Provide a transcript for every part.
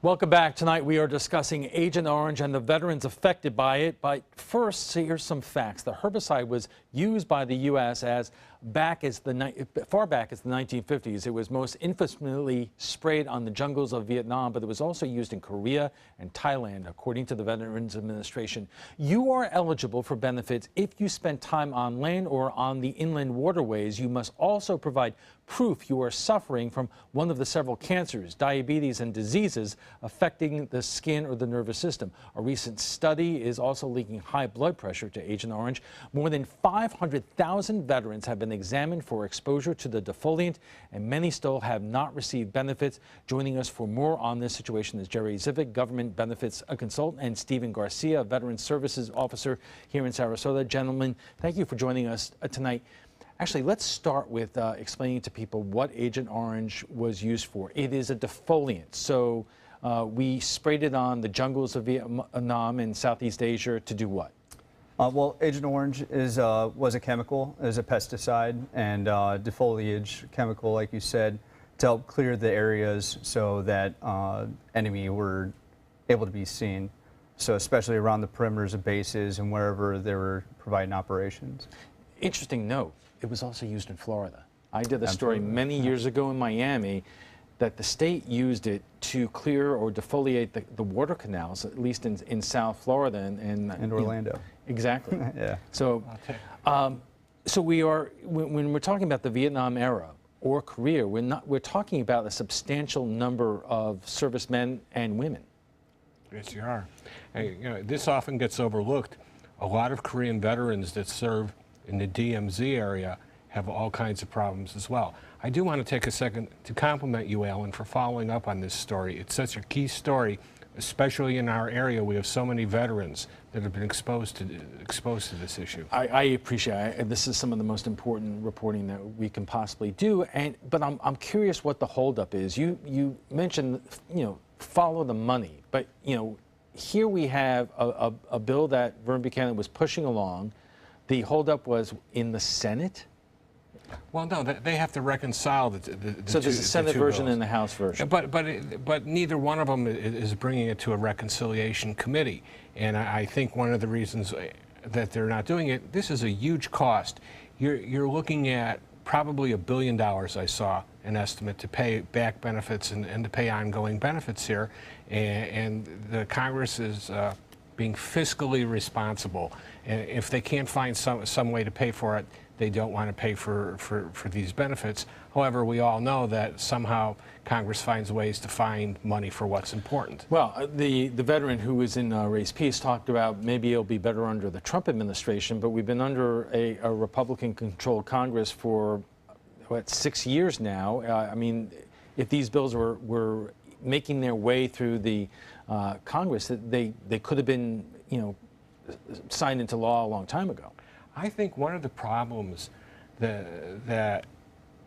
Welcome back. Tonight we are discussing Agent Orange and the veterans affected by it. But first, here's some facts. The herbicide was used by the U.S. as far back as the 1950s. It was most infamously sprayed on the jungles of Vietnam, but it was also used in Korea and Thailand, according to the Veterans Administration. You are eligible for benefits if you spent time on land or on the inland waterways. You must also provide proof you are suffering from one of the several cancers, diabetes, and diseases affecting the skin or the nervous system. A recent study is also linking high blood pressure to Agent Orange. More than 500,000 veterans have been examined for exposure to the defoliant, and many still have not received benefits. Joining us for more on this situation is Jerry Zivic, government benefits consultant, and Stephen Garcia, Veteran Services Officer here in Sarasota. Gentlemen, thank you for joining us tonight. Actually, let's start with explaining to people what Agent Orange was used for. It is a defoliant, so we sprayed it on the jungles of Vietnam and Southeast Asia to do what? Well, Agent Orange was a chemical, is a pesticide, and defoliage chemical, like you said, to help clear the areas so that enemy were able to be seen. So especially around the perimeters of bases and wherever they were providing operations. Interesting note. It was also used in Florida. I did a story many years ago in Miami that the state used it to clear or defoliate the water canals, at least in South Florida and Orlando. You know, exactly. Yeah. So, so we are when we're talking about the Vietnam era or Korea, we're talking about a substantial number of servicemen and women. Yes, you are. Hey, you know, this often gets overlooked. A lot of Korean veterans that serve in the DMZ area have all kinds of problems as well. I do want to take a second to compliment you, Alan, for following up on this story. It's such a key story, especially in our area. We have so many veterans that have been exposed to this issue. I appreciate it. This is some of the most important reporting that we can possibly do. But I'm curious what the holdup is. You mentioned, follow the money, but here we have a bill that Vern Buchanan was pushing along. The holdup was in the Senate? Well, no, they have to reconcile the So there's a Senate version and the House version. But neither one of them is bringing it to a reconciliation committee. And I think one of the reasons that they're not doing it, this is a huge cost. You're looking at probably $1 billion, I saw an estimate, to pay back benefits and to pay ongoing benefits here. And the Congress is being fiscally responsible. And if they can't find some way to pay for it, they don't want to pay for these benefits. However, we all know that somehow Congress finds ways to find money for what's important. Well, the veteran who was in Raise Peace talked about maybe it'll be better under the Trump administration, but we've been under a Republican-controlled Congress for, 6 years now. I mean, if these bills were making their way through the Congress, they could have been, signed into law a long time ago. I think one of the problems that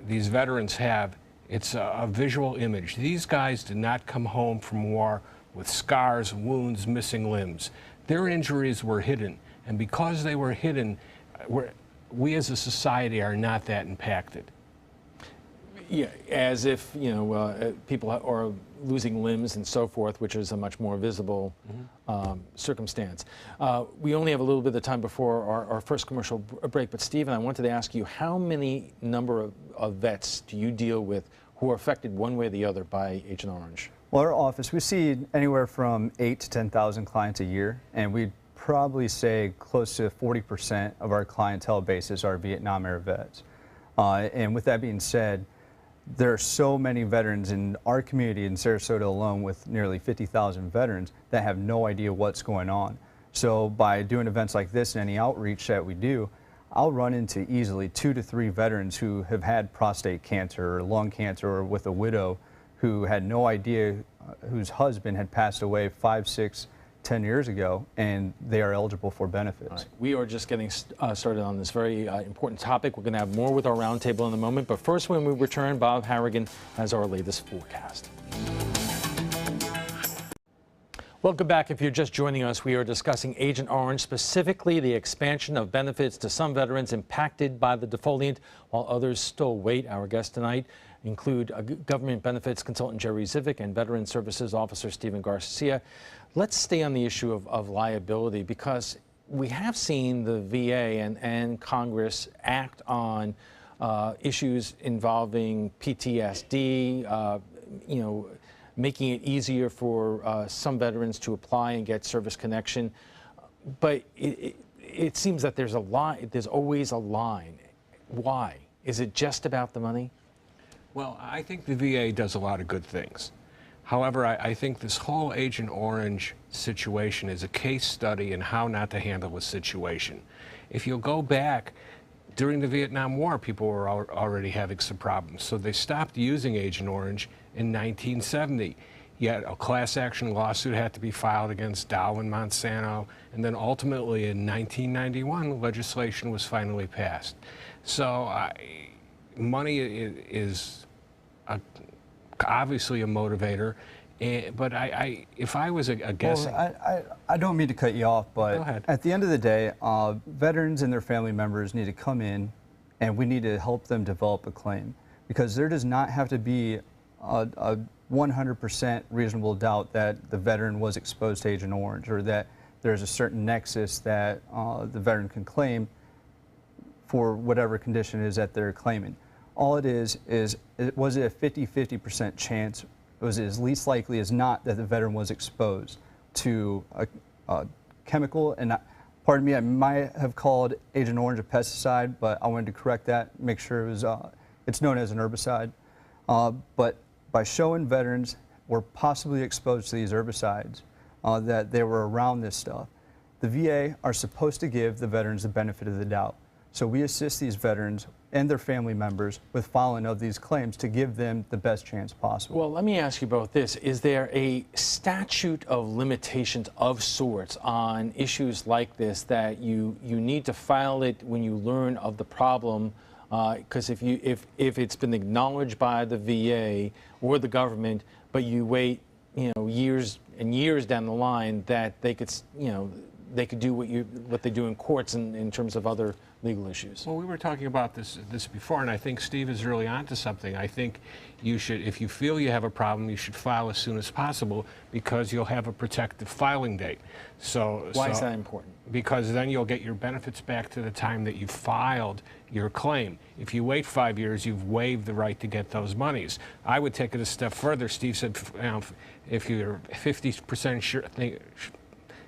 these veterans have, it's a visual image. These guys did not come home from war with scars, wounds, missing limbs. Their injuries were hidden, and because they were hidden, we as a society are not that impacted. Yeah, as if, people are losing limbs and so forth, which is a much more visible circumstance. We only have a little bit of time before our first commercial break, but Stephen, I wanted to ask you, how many number of vets do you deal with who are affected one way or the other by Agent Orange? Well, our office, we see anywhere from 8,000 to 10,000 clients a year, and we'd probably say close to 40% of our clientele bases are Vietnam-era vets. And with that being said, there are so many veterans in our community in Sarasota alone, with nearly 50,000 veterans, that have no idea what's going on. So by doing events like this and any outreach that we do, I'll run into easily 2 to 3 veterans who have had prostate cancer or lung cancer, or with a widow who had no idea, whose husband had passed away 5, 6, 10 years ago, and they are eligible for benefits. Right. We are just getting started on this very important topic. We're going to have more with our roundtable in a moment, but first, when we return, Bob Harrigan has our latest forecast. Welcome back. If you're just joining us, we are discussing Agent Orange, specifically the expansion of benefits to some veterans impacted by the defoliant, while others still wait. Our guest tonight, include Government Benefits Consultant Jerry Zivick and Veteran Services Officer Stephen Garcia. Let's stay on the issue of liability, because we have seen the VA and Congress act on issues involving PTSD, making it easier for some veterans to apply and get service connection. But it seems that there's always a line. Why? Is it just about the money? Well, I think the VA does a lot of good things. However, I think this whole Agent Orange situation is a case study in how not to handle a situation. If you'll go back, during the Vietnam War, people were already having some problems, so they stopped using Agent Orange in 1970. Yet a class action lawsuit had to be filed against Dow and Monsanto, and then ultimately in 1991, legislation was finally passed. So money is obviously a motivator, but if I was a guessing... Well, I don't mean to cut you off, but go ahead. At the end of the day, veterans and their family members need to come in, and we need to help them develop a claim, because there does not have to be a 100% reasonable doubt that the veteran was exposed to Agent Orange, or that there's a certain nexus that the veteran can claim for whatever condition it is that they're claiming. All it is was it a 50-50% chance? Was it as least likely as not that the veteran was exposed to a chemical? And pardon me, I might have called Agent Orange a pesticide, but I wanted to correct that, make sure it was, it's known as an herbicide. But by showing veterans were possibly exposed to these herbicides, that they were around this stuff, the VA are supposed to give the veterans the benefit of the doubt. So we assist these veterans and their family members with filing of these claims to give them the best chance possible. Well, let me ask you about this. Is there a statute of limitations of sorts on issues like this, that you need to file it when you learn of the problem? Because if it's been acknowledged by the VA or the government, but you wait, years and years down the line, that they could, they could do what they do in courts in terms of other legal issues. Well, we were talking about this before, and I think Steve is really onto something. I think you should, if you feel you have a problem, you should file as soon as possible, because you'll have a protective filing date. Why is that important? Because then you'll get your benefits back to the time that you filed your claim. If you wait 5 years, you've waived the right to get those monies. I would take it a step further. Steve said, if you're 50% sure,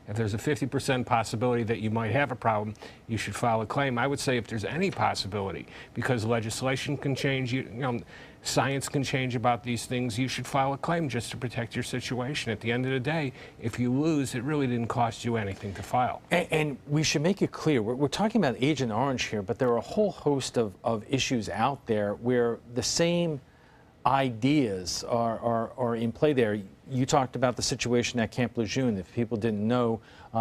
if there's a 50% possibility that you might have a problem, you should file a claim. I would say if there's any possibility, because legislation can change, science can change about these things, you should file a claim just to protect your situation. At the end of the day, if you lose, it really didn't cost you anything to file. And we should make it clear, we're talking about Agent Orange here, but there are a whole host of issues out there where the same ideas are in play there. You talked about the situation at Camp Lejeune. If people didn't know,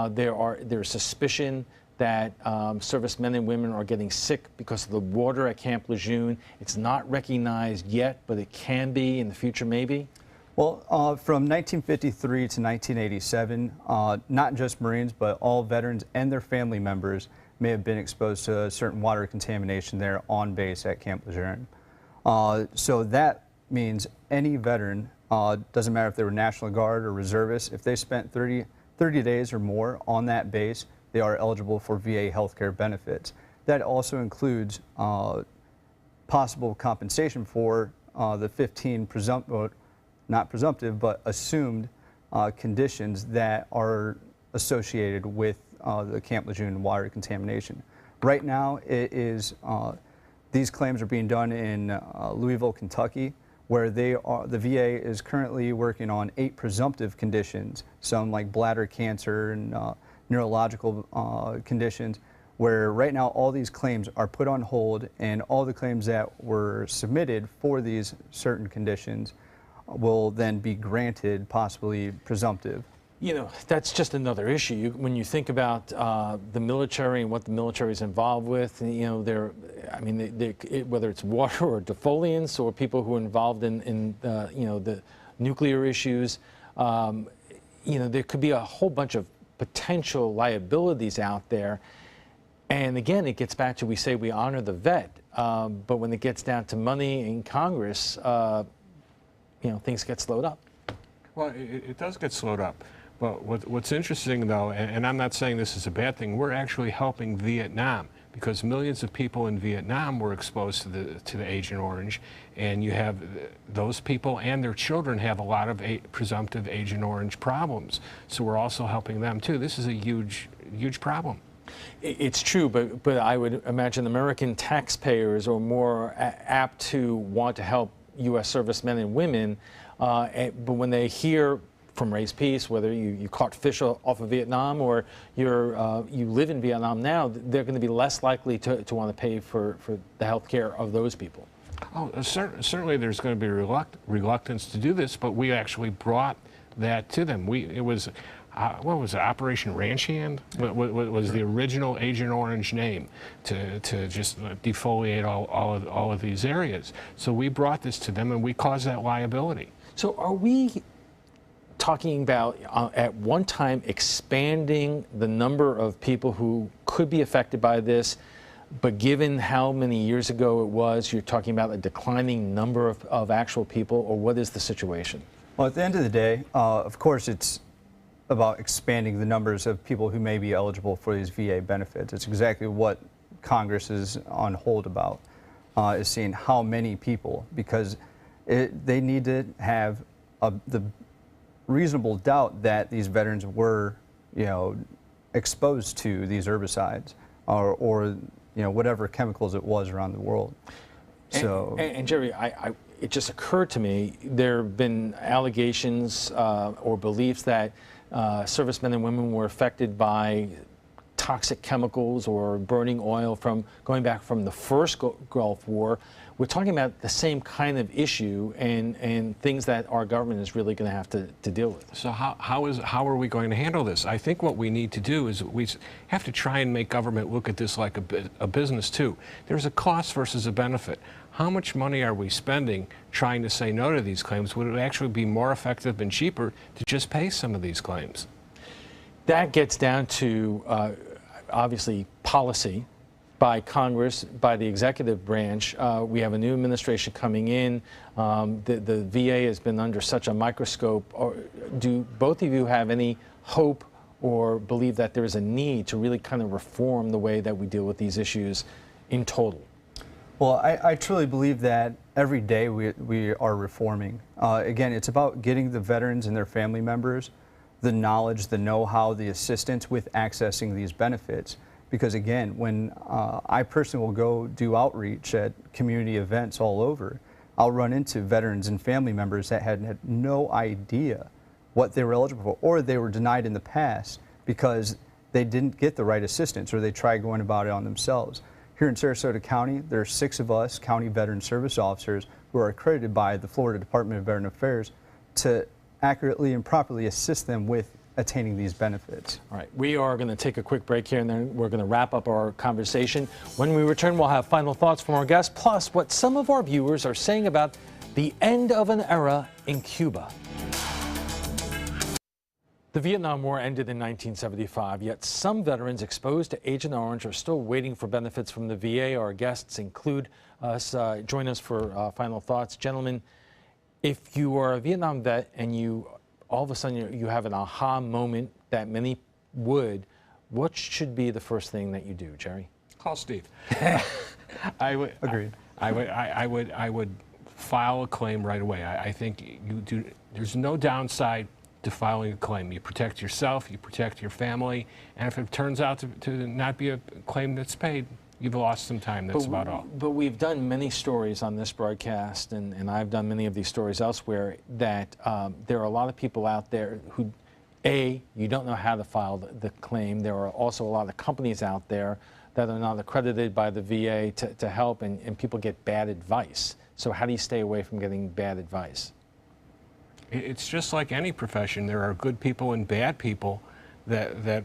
there's suspicion that servicemen and women are getting sick because of the water at Camp Lejeune. It's not recognized yet, but it can be in the future, maybe? Well, from 1953 to 1987, not just Marines, but all veterans and their family members may have been exposed to a certain water contamination there on base at Camp Lejeune. So that means any veteran, doesn't matter if they were National Guard or reservists, if they spent 30 days or more on that base, they are eligible for VA healthcare benefits. That also includes possible compensation for the 15 not presumptive, but assumed conditions that are associated with the Camp Lejeune water contamination. Right now, it is these claims are being done in Louisville, Kentucky, where the VA is currently working on 8 presumptive conditions, some like bladder cancer and neurological conditions, where right now all these claims are put on hold, and all the claims that were submitted for these certain conditions will then be granted, possibly presumptive. That's just another issue. When you think about the military and what the military is involved with, whether it's water or defoliants or people who are involved in the nuclear issues, there could be a whole bunch of potential liabilities out there. And again, it gets back to, we say we honor the vet. but when it gets down to money in Congress, things get slowed up. Well, it does get slowed up. But what's interesting, though, and I'm not saying this is a bad thing, we're actually helping Vietnam, because millions of people in Vietnam were exposed to the Agent Orange, and you have those people and their children have a lot of presumptive Agent Orange problems. So we're also helping them too. This is a huge problem. It's true, but I would imagine American taxpayers are more apt to want to help U.S. servicemen and women, but when they hear from Raise Peace, whether you caught fish off of Vietnam or you live in Vietnam now, they're going to be less likely to want to pay for the health care of those people. Oh, certainly there's going to be reluctance to do this, but we actually brought that to them. It was, what was it, Operation Ranch Hand? Was the original Agent Orange name to just defoliate all of these areas. So we brought this to them and we caused that liability. So are we talking about at one time expanding the number of people who could be affected by this, but given how many years ago it was, you're talking about a declining number of actual people, or what is the situation? Well, at the end of the day, of course, it's about expanding the numbers of people who may be eligible for these VA benefits. It's exactly what Congress is on hold about, is seeing how many people, because they need to have the reasonable doubt that these veterans were, exposed to these herbicides or whatever chemicals it was around the world. So, and Jerry, it just occurred to me there have been allegations or beliefs that servicemen and women were affected by toxic chemicals or burning oil from going back from the first Gulf War. We're talking about the same kind of issue and things that our government is really going to have to deal with. So how are we going to handle this? I think what we need to do is we have to try and make government look at this like a business too. There's a cost versus a benefit. How much money are we spending trying to say no to these claims? Would it actually be more effective and cheaper to just pay some of these claims? That gets down to obviously policy by Congress, by the executive branch. We have a new administration coming in. The VA has been under such a microscope. Do both of you have any hope or believe that there is a need to really kind of reform the way that we deal with these issues in total? Well, I truly believe that every day we are reforming. Again, it's about getting the veterans and their family members the knowledge, the know-how, the assistance with accessing these benefits. Because again, when I personally will go do outreach at community events all over, I'll run into veterans and family members that had no idea what they were eligible for, or they were denied in the past because they didn't get the right assistance or they tried going about it on themselves. Here in Sarasota County, there are 6 of us county veteran service officers who are accredited by the Florida Department of Veteran Affairs to accurately and properly assist them with attaining these benefits. All right, we are going to take a quick break here and then we're going to wrap up our conversation. When we return, we'll have final thoughts from our guests, plus what some of our viewers are saying about the end of an era in Cuba. The Vietnam War ended in 1975, yet some veterans exposed to Agent Orange are still waiting for benefits from the VA. Our guests include us. Join us for final thoughts. Gentlemen, if you are a Vietnam vet and all of a sudden you have an aha moment that many would, what should be the first thing that you do, Jerry? Call Steve. I would. Agreed. I would file a claim right away. I think there's no downside to filing a claim. You protect yourself, you protect your family, and if it turns out to not be a claim that's paid, you've lost some time. That's about all. But we've done many stories on this broadcast, and I've done many of these stories elsewhere, that there are a lot of people out there who, A, you don't know how to file the claim. There are also a lot of companies out there that are not accredited by the VA to help, and people get bad advice. So how do you stay away from getting bad advice? It's just like any profession. There are good people and bad people that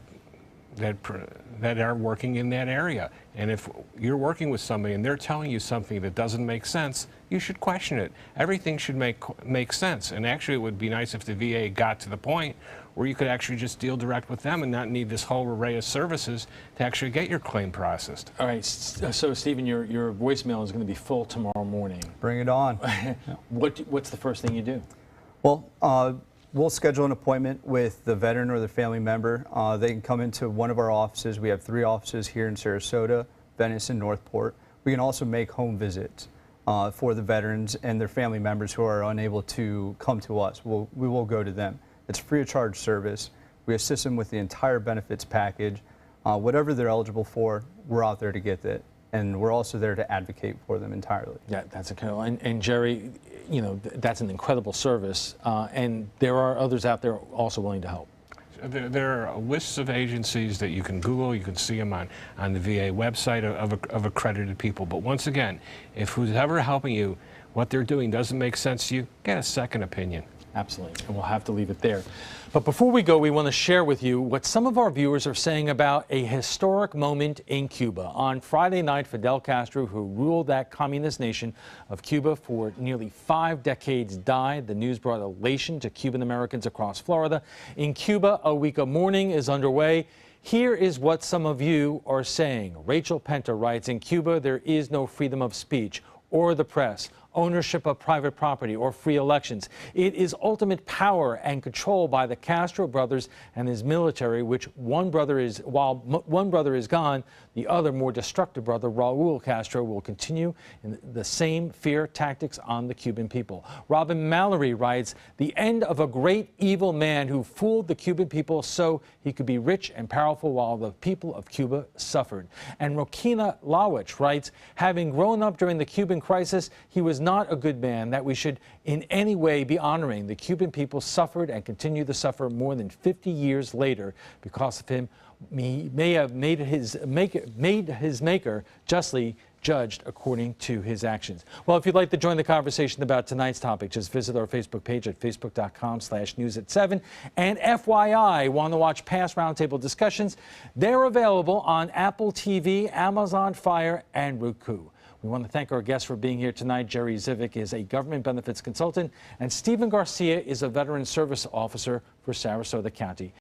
that are working in that area. And if you're working with somebody and they're telling you something that doesn't make sense, you should question it. Everything should make sense. And actually, it would be nice if the VA got to the point where you could actually just deal direct with them and not need this whole array of services to actually get your claim processed. All right, so Stephen, your voicemail is going to be full tomorrow morning. Bring it on. What's the first thing you do? Well, we'll schedule an appointment with the veteran or the family member. They can come into one of our offices. We have 3 offices here in Sarasota, Venice, and Northport. We can also make home visits for the veterans and their family members who are unable to come to us. We will go to them. It's free of charge service. We assist them with the entire benefits package. Whatever they're eligible for, we're out there to get that. And we're also there to advocate for them entirely. Yeah, that's incredible. And Jerry, you know, that's an incredible service. And there are others out there also willing to help. There are lists of agencies that you can Google. You can see them on the VA website of accredited people. But once again, if who's ever helping you, what they're doing doesn't make sense to you, get a second opinion. Absolutely, and we'll have to leave it there. But before we go, we want to share with you what some of our viewers are saying about a historic moment in Cuba. On Friday night, Fidel Castro, who ruled that communist nation of Cuba for nearly 5 decades, died. The news brought elation to Cuban Americans across Florida. In Cuba, a week of mourning is underway. Here is what some of you are saying. Rachel Penta writes, in Cuba, there is no freedom of speech or the press, ownership of private property, or free elections. It is ultimate power and control by the Castro brothers and his military, which while one brother is gone, the other more destructive brother, Raul Castro, will continue in the same fear tactics on the Cuban people. Robin Mallory writes, the end of a great evil man who fooled the Cuban people so he could be rich and powerful while the people of Cuba suffered. And Rokina Lawich writes, having grown up during the Cuban crisis, he was not a good man that we should in any way be honoring. The Cuban people suffered and continue to suffer more than 50 years later because of him. He may have made his maker justly judged according to his actions. Well, if you'd like to join the conversation about tonight's topic, just visit our Facebook page at facebook.com/news7. And FYI, want to watch past Roundtable discussions? They're available on Apple TV, Amazon Fire, and Roku. We want to thank our guests for being here tonight. Jerry Zivick is a government benefits consultant, and Stephen Garcia is a veteran service officer for Sarasota County.